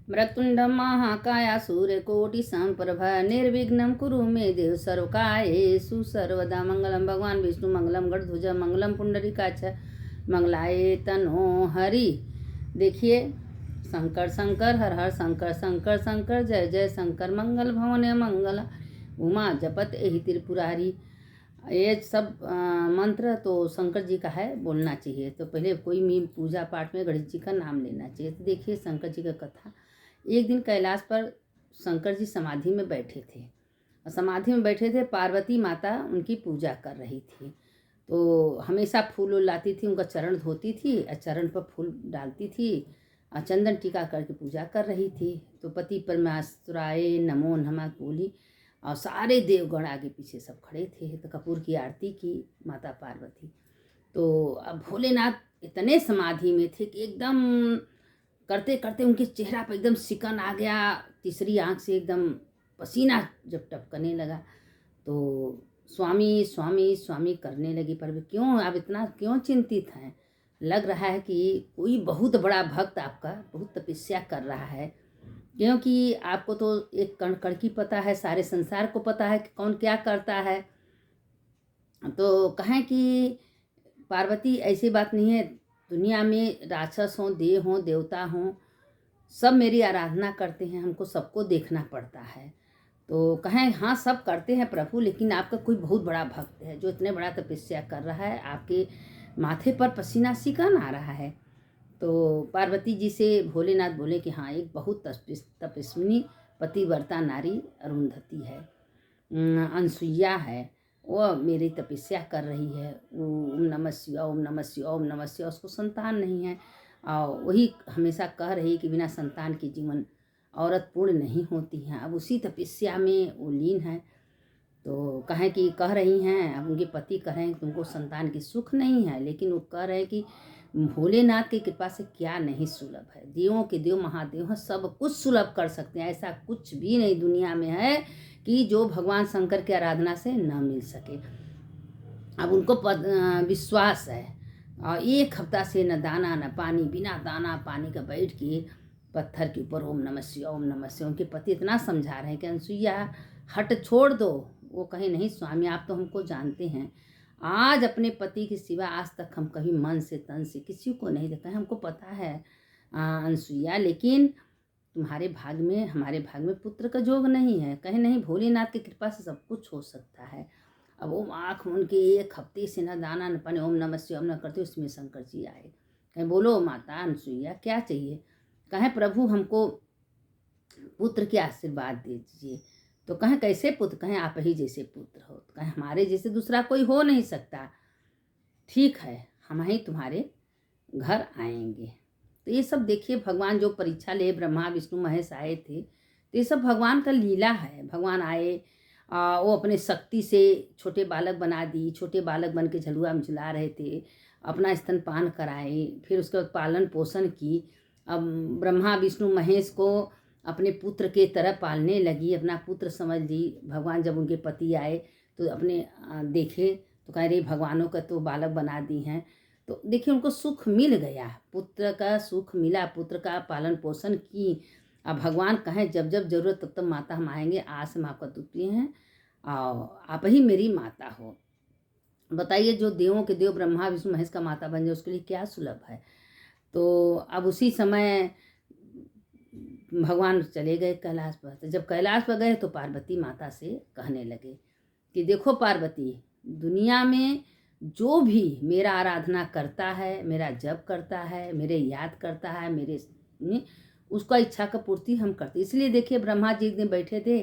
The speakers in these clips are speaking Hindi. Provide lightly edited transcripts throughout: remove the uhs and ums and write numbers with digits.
मृत्युंड महाकाया सूर्यकोटि संप्रभा निर्विघ्नं कुरु मे देव सर्वकार्येषु सर्वदा। मंगलम भगवान विष्णु मंगलम गणध्वज मंगलम पुंडरीकाक्ष मंगलाय तनो हरि। देखिए, शंकर शंकर हर हर शंकर शंकर शंकर जय जय शंकर मंगल भवन मंगल उमा जपत एहि त्रिपुरारी। ये सब मंत्र तो शंकर जी का है, बोलना चाहिए। तो पहले कोई भी पूजा पाठ में गणेश जी का नाम लेना चाहिए। तो देखिए शंकर जी का कथा। एक दिन कैलाश पर शंकर जी समाधि में बैठे थे और समाधि में बैठे थे, पार्वती माता उनकी पूजा कर रही थी। तो हमेशा फूल लाती थी, उनका चरण धोती थी और चरण पर फूल डालती थी और चंदन टीका करके पूजा कर रही थी। तो पति परमेश्वराय नमो नमः बोली और सारे देवगण आगे पीछे सब खड़े थे। तो कपूर की आरती की माता पार्वती। तो अब भोलेनाथ इतने समाधि में थे कि एकदम करते करते उनके चेहरा पर एकदम सिकन आ गया। तीसरी आंख से एकदम पसीना जब टपकने लगा तो स्वामी स्वामी स्वामी करने लगी। पर क्यों आप इतना क्यों चिंतित हैं? लग रहा है कि कोई बहुत बड़ा भक्त आपका बहुत तपस्या कर रहा है, क्योंकि आपको तो एक कण कण की पता है, सारे संसार को पता है कि कौन क्या करता है। तो कहें कि पार्वती ऐसी बात नहीं है, दुनिया में राक्षस हों, देव हों, देवता हों, सब मेरी आराधना करते हैं, हमको सबको देखना पड़ता है। तो कहें हाँ सब करते हैं प्रभु, लेकिन आपका कोई बहुत बड़ा भक्त है जो इतने बड़ा तपस्या कर रहा है, आपके माथे पर पसीना सिकन आ रहा है। तो पार्वती जी से भोलेनाथ बोले कि हाँ एक बहुत तपस्विनी पतिव्रता नारी अरुंधति है, अनसुईया है, वो मेरी तपस्या कर रही है। ओम नमः शिवाय ओम नमः शिवाय ओम नमः शिवाय। उसको संतान नहीं है और वही हमेशा कह रही कि बिना संतान के जीवन औरत पूर्ण नहीं होती हैं। अब उसी तपस्या में वो लीन है। तो कहें कि कह रही हैं, अब उनके पति कह रहे हैं कि तुमको संतान की सुख नहीं है, लेकिन वो कह रहे हैं कि भोलेनाथ की कृपा से क्या नहीं सुलभ है। देवों के देव महादेव हैं, सब कुछ सुलभ कर सकते हैं। ऐसा कुछ भी नहीं दुनिया में है कि जो भगवान शंकर की आराधना से न मिल सके। अब उनको विश्वास है और एक हफ्ता से न दाना न पानी, बिना दाना पानी का बैठ के पत्थर के ऊपर ओम नमः शिवाय ओम नमः शिवाय। उनके पति इतना समझा रहे हैं कि अनसुईया हट छोड़ दो। वो कहे नहीं स्वामी आप तो हमको जानते हैं, आज अपने पति के सिवा आज तक हम कभी मन से तन से किसी को नहीं देखा है, हमको पता है अनसुईया, लेकिन तुम्हारे भाग में हमारे भाग में पुत्र का जोग नहीं है। कहे नहीं भोलेनाथ की कृपा से सब कुछ हो सकता है। अब वो आँख उनके एक हफ्ते से न दाना न पानी ओम नमः शिवाय न करते, उसमें शंकर जी आए। कहे बोलो माता अनसुईया क्या चाहिए? कहे प्रभु हमको पुत्र के आशीर्वाद दे दीजिए। तो कहें कैसे पुत्र? कहें आप ही जैसे पुत्र हो। तो कहें हमारे जैसे दूसरा कोई हो नहीं सकता। ठीक है हम ही तुम्हारे घर आएंगे। तो ये सब देखिए भगवान जो परीक्षा ले, ब्रह्मा विष्णु महेश आए थे, तो ये सब भगवान का लीला है। भगवान आए वो अपने शक्ति से छोटे बालक बना दी, छोटे बालक बन के झलुआ में झुला रहे थे, अपना स्तनपान कराए, फिर उसके बाद पालन पोषण की। अब ब्रह्मा विष्णु महेश को अपने पुत्र के तरह पालने लगी, अपना पुत्र समझ ली। भगवान जब उनके पति आए तो अपने देखे तो कह रही भगवानों का तो बालक बना दी हैं। तो देखिए उनको सुख मिल गया, पुत्र का सुख मिला, पुत्र का पालन पोषण की। अब भगवान कहें जब जब जरूरत तब तब माता हम आएंगे, आज हम आपका द्वितीय हैं और आप ही मेरी माता हो। बताइए जो देवों के देव ब्रह्मा विष्णु महेश का माता बन जाए उसके लिए क्या सुलभ है। तो अब उसी समय भगवान चले गए कैलाश पर। तो जब कैलाश पर गए तो पार्वती माता से कहने लगे कि देखो पार्वती, दुनिया में जो भी मेरा आराधना करता है, मेरा जप करता है, मेरे याद करता है, मेरे उसका इच्छा का पूर्ति हम करते। इसलिए देखिए ब्रह्मा जी एक दिन बैठे थे,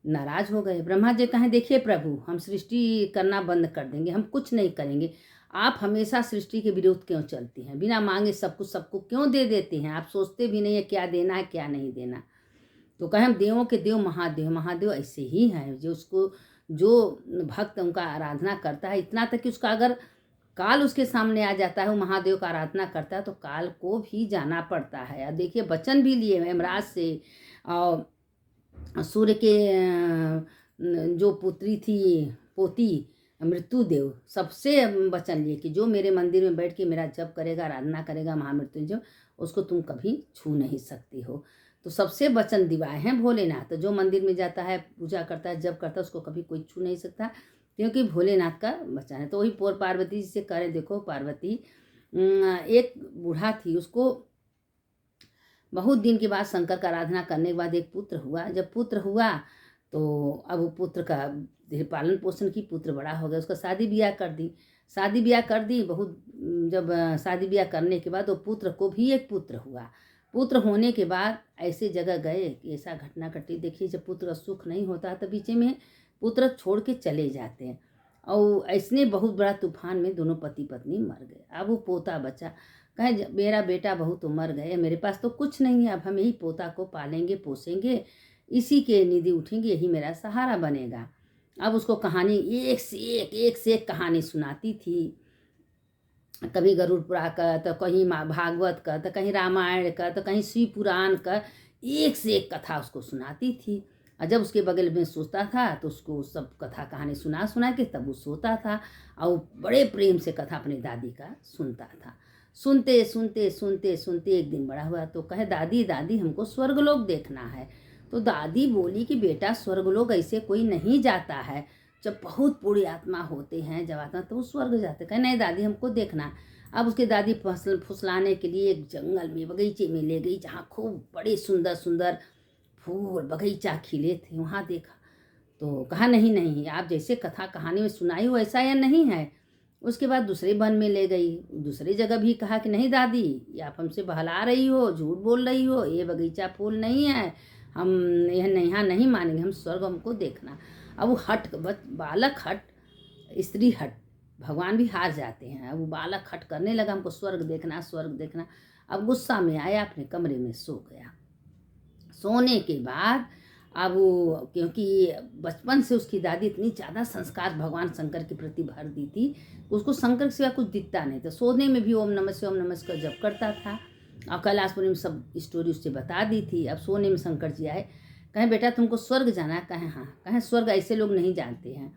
नाराज हो गए। ब्रह्मा जी कहें देखिए प्रभु हम सृष्टि करना बंद कर देंगे, हम कुछ नहीं करेंगे। आप हमेशा सृष्टि के विरुद्ध क्यों चलती हैं? बिना मांगे सब कुछ सबको क्यों दे देते हैं? आप सोचते भी नहीं है क्या देना है क्या नहीं देना। तो कहें देवों के देव महादेव, महादेव ऐसे ही हैं जो उसको जो भक्त उनका आराधना करता है, इतना तक कि उसका अगर काल उसके सामने आ जाता है, वो महादेव का आराधना करता है तो काल को भी जाना पड़ता है। और देखिए वचन भी लिए यमराज से और सूर्य के जो पुत्री थी पोती मृत्यु देव, सबसे वचन लिए कि जो मेरे मंदिर में बैठ के मेरा जप करेगा, आराधना करेगा महामृत्युंजय, उसको तुम कभी छू नहीं सकती हो। तो सबसे वचन दिवाए हैं भोलेनाथ। तो जो मंदिर में जाता है, पूजा करता है, जब करता है, उसको कभी कोई छू नहीं सकता, क्योंकि भोलेनाथ का वचन है। तो वही पार्वती जी से करें, देखो पार्वती एक बूढ़ा थी, उसको बहुत दिन के बाद शंकर का आराधना करने के बाद एक पुत्र हुआ। जब पुत्र हुआ तो अब वो पुत्र का पालन पोषण की, पुत्र बड़ा हो गया, उसका शादी ब्याह कर दी। शादी ब्याह कर दी बहुत। जब शादी ब्याह करने के बाद वो पुत्र को भी एक पुत्र हुआ। पुत्र होने के बाद ऐसे जगह गए कि ऐसा घटना घटी। देखिए, जब पुत्र का सुख नहीं होता तो बीच में पुत्र छोड़ के चले जाते हैं, और ऐसने बहुत बड़ा तूफान में दोनों पति पत्नी मर गए। अब वो पोता बचा, कहे मेरा बेटा बहू तो मर गए, मेरे पास तो कुछ नहीं है, अब हम यही पोता को पालेंगे पोसेंगे, इसी के निधि उठेंगे, यही मेरा सहारा बनेगा। अब उसको कहानी एक से एक कहानी सुनाती थी। कभी गरुड़ पुराण का, तो कहीं भागवत का, तो कहीं रामायण का, तो कहीं शिव पुराण का, एक से एक कथा उसको सुनाती थी। और जब उसके बगल में सोता था तो उसको सब कथा कहानी सुना के तब वो सोता था, और बड़े प्रेम से कथा अपनी दादी का सुनता था। सुनते सुनते सुनते सुनते एक दिन बड़ा हुआ तो कहे, दादी दादी हमको स्वर्गलोक देखना है। तो दादी बोली कि बेटा, स्वर्गलोक ऐसे कोई नहीं जाता है, जब बहुत पूरी आत्मा होते हैं, जब आत्मा तो वो स्वर्ग जाते। कहे नहीं दादी हमको देखना है। अब उसकी दादी फुसलाने के लिए एक जंगल में, बगीचे में ले गई, जहाँ खूब बड़े सुंदर सुंदर फूल बगीचा खिले थे। वहाँ देखा तो कहा नहीं नहीं, आप जैसे कथा कहानी में सुनाई हो ऐसा या नहीं है। उसके बाद दूसरे वन में ले गई, दूसरी जगह भी कहा कि नहीं दादी, ये आप हमसे बहला रही हो, झूठ बोल रही हो, ये बगीचा फूल नहीं है, हम यहाँ नहीं मानेंगे, हम स्वर्ग हमको देखना। अब वो बालक हट, स्त्री हट, भगवान भी हार जाते हैं। अब वो बालक हट करने लगा, हमको स्वर्ग देखना स्वर्ग देखना। अब गुस्सा में आया, अपने कमरे में सो गया। सोने के बाद अब वो, क्योंकि बचपन से उसकी दादी इतनी ज़्यादा संस्कार भगवान शंकर के प्रति भर दी थी, उसको शंकर के सिवा कुछ दिखता नहीं था। सोने में भी ओम नमः शिवाय जप करता था, और कैलाशपुरी में सब स्टोरी उससे बता दी थी। अब सोने में शंकर जी आए, कहें बेटा तुमको स्वर्ग जाना है? कहें हाँ। कहें स्वर्ग ऐसे लोग नहीं जानते हैं,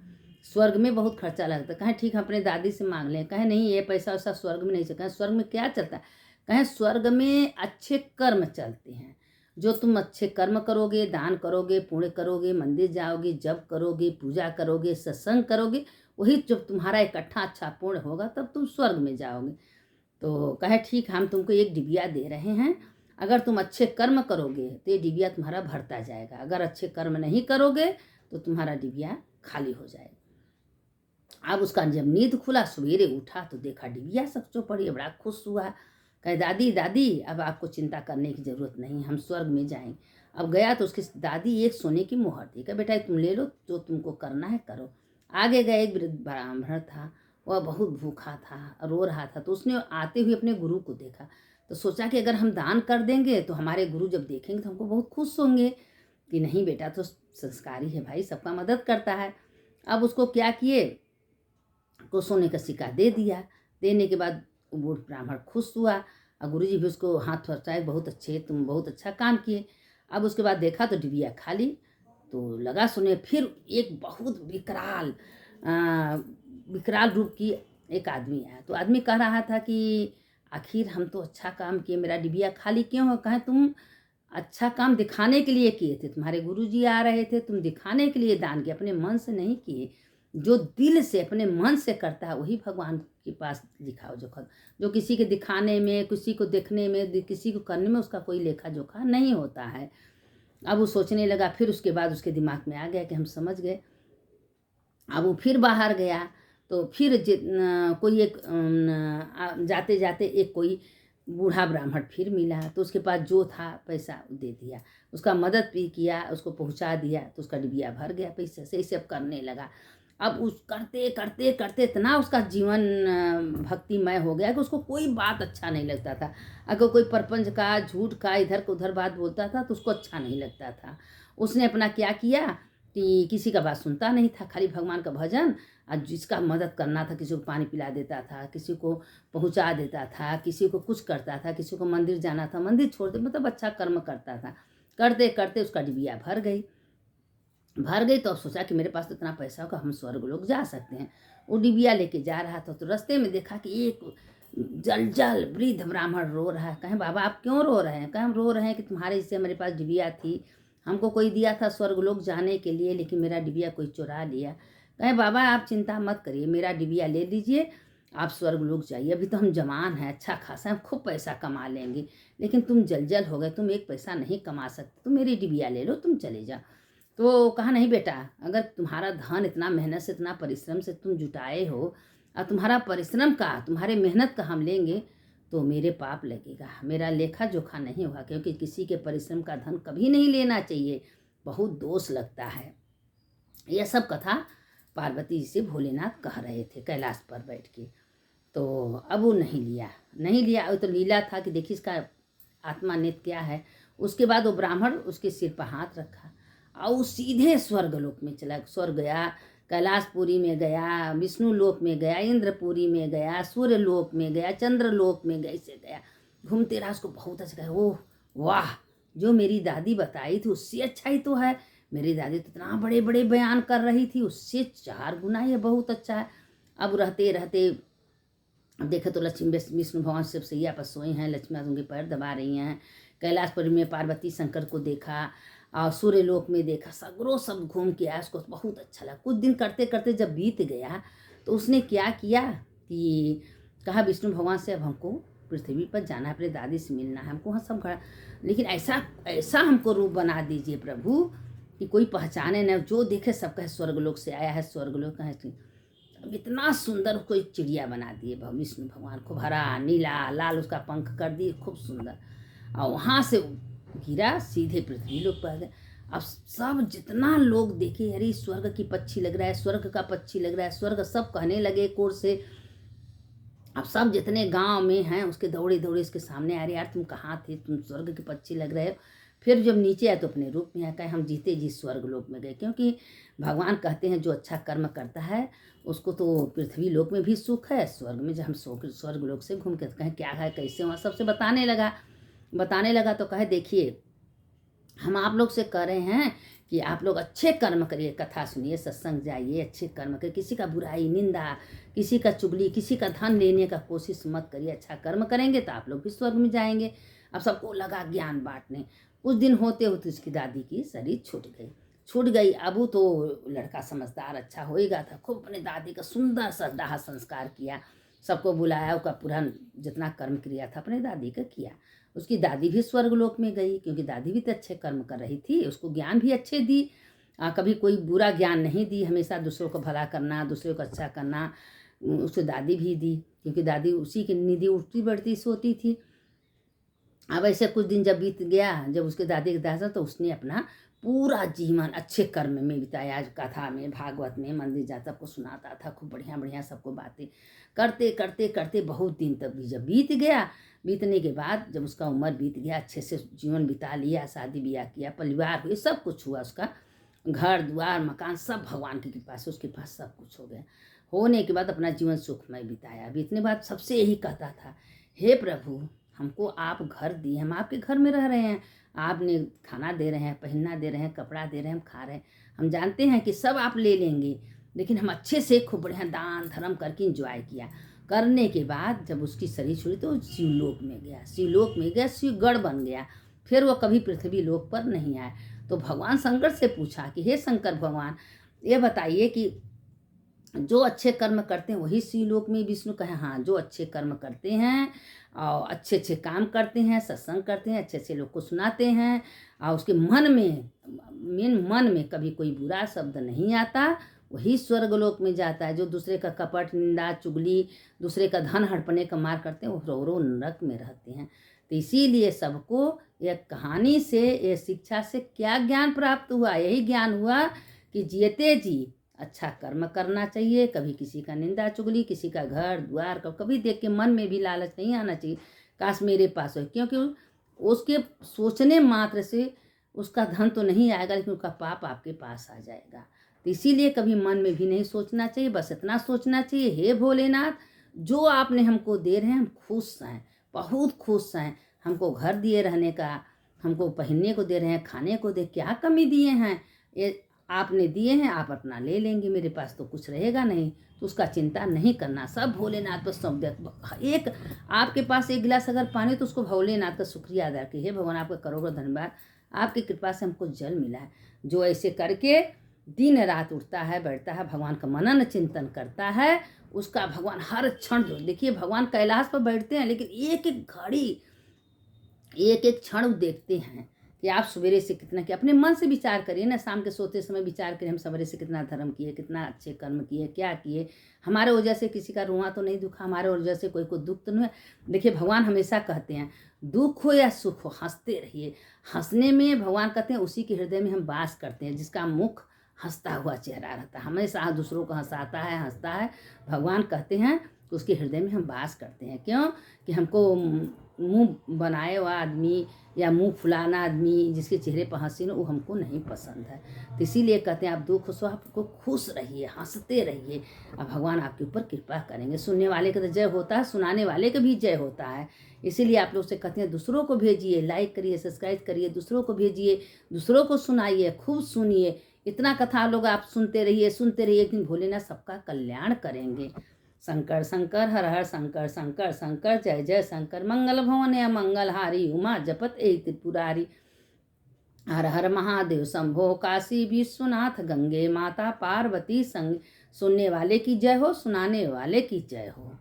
स्वर्ग में बहुत खर्चा लगता है। कहें ठीक है, अपने दादी से मांग लें। कहें नहीं, ये पैसा वैसा स्वर्ग में नहीं चलता। कहें स्वर्ग में क्या चलता है? कहें स्वर्ग में अच्छे कर्म चलते हैं। जो तुम अच्छे कर्म करोगे, दान करोगे, पुण्य करोगे, मंदिर जाओगे, जप करोगे, पूजा करोगे, सत्संग करोगे, वही जब तुम्हारा इकट्ठा अच्छा पुण्य होगा तब तुम स्वर्ग में जाओगे। तो कहे ठीक, हम तुमको एक डिबिया दे रहे हैं, अगर तुम अच्छे कर्म करोगे तो ये डिबिया तुम्हारा भरता जाएगा, अगर अच्छे कर्म नहीं करोगे तो तुम्हारा डिबिया खाली हो जाएगा। अब उसका जब नींद खुला, सवेरे उठा तो देखा डिबिया सचो पड़ी। बड़ा खुश हुआ, कहे दादी दादी अब आपको चिंता करने की ज़रूरत नहीं, हम स्वर्ग में जाएंगे। अब गया तो उसकी दादी एक सोने की मोहर दी, कहे बेटा तुम ले लो, जो तुमको करना है करो। आगे गए, एक ब्राह्मण था, वह बहुत भूखा था, रो रहा था। तो उसने आते हुए अपने गुरु को देखा, तो सोचा कि अगर हम दान कर देंगे तो हमारे गुरु जब देखेंगे तो हमको बहुत खुश होंगे, कि नहीं बेटा तो संस्कारी है भाई, सबका मदद करता है। अब उसको क्या किए, को सोने का सिक्का दे दिया। देने के बाद बूढ़ ब्राह्मण खुश हुआ, और गुरुजी भी उसको हाथ फरसाए, बहुत अच्छे, तुम बहुत अच्छा काम किए। अब उसके बाद देखा तो डिबिया खाली। तो लगा सुने, फिर एक बहुत विकराल रूप की एक आदमी आया। तो आदमी कह रहा था कि आखिर हम तो अच्छा काम किए, मेरा डिबिया खाली क्यों हो? कहें तुम अच्छा काम दिखाने के लिए किए थे, तुम्हारे गुरुजी आ रहे थे, तुम दिखाने के लिए दान किए, अपने मन से नहीं किए। जो दिल से अपने मन से करता है वही भगवान के पास दिखाओ जोखा। जो किसी के दिखाने में, किसी को देखने में, किसी को करने में उसका कोई लेखा जोखा नहीं होता है। अब वो सोचने लगा, फिर उसके बाद उसके दिमाग में आ गया कि हम समझ गए। अब वो फिर बाहर गया तो फिर कोई एक जाते जाते एक कोई बूढ़ा ब्राह्मण फिर मिला, तो उसके पास जो था पैसा दे दिया, उसका मदद भी किया, उसको पहुंचा दिया, तो उसका डिबिया भर गया पैसे से। इसे अब करने लगा। अब उस करते करते करते इतना उसका जीवन भक्तिमय हो गया कि उसको कोई बात अच्छा नहीं लगता था। अगर कोई परपंच का, झूठ का, इधर को उधर बात बोलता था तो उसको अच्छा नहीं लगता था। उसने अपना क्या किया कि किसी का बात सुनता नहीं था, खाली भगवान का भजन, और जिसका मदद करना था, किसी को पानी पिला देता था, किसी को पहुंचा देता था, किसी को कुछ करता था, किसी को मंदिर जाना था मंदिर छोड़ दे, मतलब अच्छा कर्म करता था। करते करते उसका डिबिया भर गई। तो अब सोचा कि मेरे पास तो इतना पैसा होगा, हम स्वर्ग लोग जा सकते हैं। वो डिबिया लेके जा रहा था तो रास्ते में देखा कि एक जल जल वृद्ध ब्राह्मण रो रहा है। कहें बाबा आप क्यों रो रहे हैं? कहें हम रो रहे हैं कि तुम्हारे इससे मेरे पास डिबिया थी, हमको कोई दिया था स्वर्गलोक जाने के लिए, लेकिन मेरा डिबिया कोई चुरा लिया। कहें बाबा आप चिंता मत करिए, मेरा डिबिया ले लीजिए, आप स्वर्गलोक जाइए। अभी तो हम जवान हैं, अच्छा खासा हम खूब पैसा कमा लेंगे, लेकिन तुम जल हो गए, तुम एक पैसा नहीं कमा सकते, तुम मेरी डिबिया ले लो, तुम चले जाओ। तो कहा नहीं बेटा, अगर तुम्हारा धन इतना मेहनत से इतना परिश्रम से तुम जुटाए हो और तुम्हारा परिश्रम का तुम्हारे मेहनत का हम लेंगे तो मेरे पाप लगेगा, मेरा लेखा जोखा नहीं होगा, क्योंकि किसी के परिश्रम का धन कभी नहीं लेना चाहिए, बहुत दोष लगता है। यह सब कथा पार्वती जी से भोलेनाथ कह रहे थे कैलाश पर बैठ के। तो अब वो नहीं लिया। वो तो लीला था कि देखिए इसका आत्मा नित्य क्या है। उसके बाद वो ब्राह्मण उसके सिर पर हाथ रखा और सीधे स्वर्गलोक में चला। स्वर्ग गया, कैलाशपुरी में गया, विष्णु लोक में गया, इंद्रपुरी में गया, सूर्य लोक में गया, चंद्र लोक में गया, ऐसे गया। घूमते रहा, उसको बहुत अच्छा लगा। ओह वाह, जो मेरी दादी बताई थी उससे अच्छा ही तो है। मेरी दादी तो इतना बड़े बड़े बयान कर रही थी, उससे 4 गुना ये बहुत अच्छा है। अब रहते रहते अब देखे तो लक्ष्मी विष्णु भगवान शिव सैया पर सोए हैं, लक्ष्मी उनके पैर दबा रही हैं। कैलाशपुरी में पार्वती शंकर को देखा और सूर्य लोक में देखा, सगरों सब घूम के आया। उसको बहुत अच्छा लगा। कुछ दिन करते करते जब बीत गया तो उसने क्या किया कि कहा विष्णु भगवान से अब हमको पृथ्वी पर जाना है, अपने दादी से मिलना है, हमको वहाँ सब घर, लेकिन ऐसा हमको रूप बना दीजिए प्रभु कि कोई पहचाने न, जो देखे सब कहे स्वर्गलोक से आया है, स्वर्गलोक का है। अब इतना सुंदर उसको एक चिड़िया बना दिए विष्णु भगवान, खूब हरा नीला लाल उसका पंख कर दिए, खूब सुंदर। और वहाँ से गिरा सीधे पृथ्वी लोक पर गए। अब सब जितना लोग देखे, अरे स्वर्ग की पक्षी लग रहा है, स्वर्ग का पक्षी लग रहा है, स्वर्ग, सब कहने लगे कोर से। अब सब जितने गांव में हैं उसके दौड़े दौड़े इसके सामने आ रहे, यार तुम कहाँ थे, तुम स्वर्ग के पक्षी लग रहे हो। फिर जब नीचे आए तो अपने रूप में आया, हम जीते जी स्वर्ग लोक में गए, क्योंकि भगवान कहते हैं जो अच्छा कर्म करता है उसको तो पृथ्वी लोक में भी सुख है, स्वर्ग में जब हम स्वर्ग लोक से घूम के कहें क्या है कैसे, वहाँ सबसे बताने लगा तो कहे देखिए हम आप लोग से कह रहे हैं कि आप लोग अच्छे कर्म करिए, कथा सुनिए, सत्संग जाइए, अच्छे कर्म करिए, किसी का बुराई निंदा, किसी का चुगली, किसी का धन लेने का कोशिश मत करिए, अच्छा कर्म करेंगे तो आप लोग भी स्वर्ग में जाएंगे। अब सबको लगा ज्ञान बांटने। कुछ दिन होते होते उसकी दादी की शरीर छूट गई। अब वो तो लड़का समझदार अच्छा होएगा था, खूब अपने दादी का सुंदर सा दाह संस्कार किया, सबको बुलाया, उसका पूरा जितना कर्म क्रिया था अपने दादी का किया। उसकी दादी भी स्वर्गलोक में गई, क्योंकि दादी भी तो अच्छे कर्म कर रही थी, उसको ज्ञान भी अच्छे दी, कभी कोई बुरा ज्ञान नहीं दी, हमेशा दूसरों को भला करना, दूसरों को अच्छा करना, उसको दादी भी दी, क्योंकि दादी उसी की निधि उठती बढ़ती सोती थी। अब ऐसे कुछ दिन जब बीत गया, जब उसके दादी के दादा, तो उसने अपना पूरा जीवन अच्छे कर्म में बिताया। कथा में, भागवत में, मंदिर जाता सबको सुनाता था, खूब बढ़िया बढ़िया सबको बातें करते करते करते बहुत दिन तक भी जब बीत गया, बीतने के बाद जब उसका उम्र बीत गया, अच्छे से जीवन बिता लिया, शादी ब्याह किया, परिवार हुए, सब कुछ हुआ, उसका घर द्वार मकान सब भगवान की कृपा से उसके पास सब कुछ हो गया। होने के बाद अपना जीवन सुखमय बिताया। बीतने बाद सबसे यही कहता था, हे प्रभु हमको आप घर दिए, हम आपके घर में रह रहे हैं, आपने खाना दे रहे हैं, पहनना दे रहे हैं, कपड़ा दे रहे हैं, हम खा रहे हैं, हम जानते हैं कि सब आप ले लेंगे, लेकिन हम अच्छे से खूब बढ़िया दान धर्म करके इंजॉय किया। करने के बाद जब उसकी शरीर छुड़ी तो शिवलोक में गया, शिवगढ़ बन गया। फिर वो कभी पृथ्वी लोक पर नहीं आए। तो भगवान शंकर से पूछा कि हे शंकर भगवान, ये बताइए कि जो अच्छे कर्म करते हैं वही शिवलोक में। विष्णु कहे हाँ, जो अच्छे कर्म करते हैं और अच्छे अच्छे काम करते हैं, सत्संग करते हैं, अच्छे अच्छे लोग को सुनाते हैं, और उसके मन में कभी कोई बुरा शब्द नहीं आता, वही स्वर्गलोक में जाता है। जो दूसरे का कपट निंदा चुगली, दूसरे का धन हड़पने का मार करते हैं, वो रो रो नरक में रहते हैं। तो इसीलिए सबको एक कहानी से, ये शिक्षा से क्या ज्ञान प्राप्त हुआ? यही ज्ञान हुआ कि जियते जी अच्छा कर्म करना चाहिए, कभी किसी का निंदा चुगली, किसी का घर द्वार का कभी देख के मन में भी लालच नहीं आना चाहिए, काश मेरे पास हो, क्योंकि उसके सोचने मात्र से उसका धन तो नहीं आएगा, लेकिन उसका पाप आपके पास आ जाएगा। तो इसीलिए कभी मन में भी नहीं सोचना चाहिए, बस इतना सोचना चाहिए, हे भोलेनाथ जो आपने हमको दे रहे हैं हम खुश हैं, बहुत खुश हैं। हमको घर दिए रहने का, हमको पहनने को दे रहे हैं, खाने को दे, क्या कमी दिए हैं? ये आपने दिए हैं, आप अपना ले लेंगे, मेरे पास तो कुछ रहेगा नहीं, तो उसका चिंता नहीं करना, सब भोलेनाथ पर सौंप दिया। एक आपके पास एक गिलास अगर पानी, तो उसको भोलेनाथ का शुक्रिया अदा कीजिए, भगवान आपका करोड़ों धन्यवाद, आपकी कृपा से हमको जल मिला है। जो ऐसे करके दिन रात उठता है, बैठता है, भगवान का मनन चिंतन करता है, उसका भगवान हर क्षण, जो देखिए भगवान कैलाश पर बैठते हैं, लेकिन एक एक घड़ी, एक एक क्षण देखते हैं कि आप सवेरे से कितना किया। अपने मन से विचार करिए ना, शाम के सोते समय विचार करिए, हम सवेरे से कितना धर्म किए, कितना अच्छे कर्म किए, क्या किए, हमारे वजह से किसी का रुआ तो नहीं दुखा, हमारे वजह से कोई को दुख तो नहीं है। देखिए भगवान हमेशा कहते हैं, दुख हो या सुख हो हंसते रहिए। हंसने में भगवान कहते हैं उसी के हृदय में हम वास करते हैं, जिसका मुख हंसता हुआ चेहरा रहता है, हमेशा दूसरों को हंसाता है, हंसता है। भगवान कहते हैं कि उसके हृदय में हम वास करते हैं। क्यों? कि हमको मुंह बनाए हुआ आदमी या मुंह फुलाना आदमी, जिसके चेहरे पर हंसी ना, वो हमको नहीं पसंद है। तो इसीलिए कहते हैं आप दुख हो आपको खुश रहिए, हंसते रहिए, अब भगवान आपके ऊपर कृपा करेंगे। सुनने वाले का तो जय होता है, सुनाने वाले का भी जय होता है। इसीलिए आप लोग से कहते हैं दूसरों को भेजिए, लाइक करिए, सब्सक्राइब करिए, दूसरों को भेजिए, दूसरों को सुनाइए, खूब सुनिए। इतना कथा लोग आप सुनते रहिए, सुनते रहिए, एक दिन भोलेनाथ सबका कल्याण करेंगे। शंकर शंकर हर हर शंकर शंकर शंकर जय जय शंकर, मंगल भवन मंगल हारी, उमा जपत एक त्रिपुरारी। हर हर महादेव शंभो, काशी विश्वनाथ गंगे, माता पार्वती संग। सुनने वाले की जय हो, सुनाने वाले की जय हो।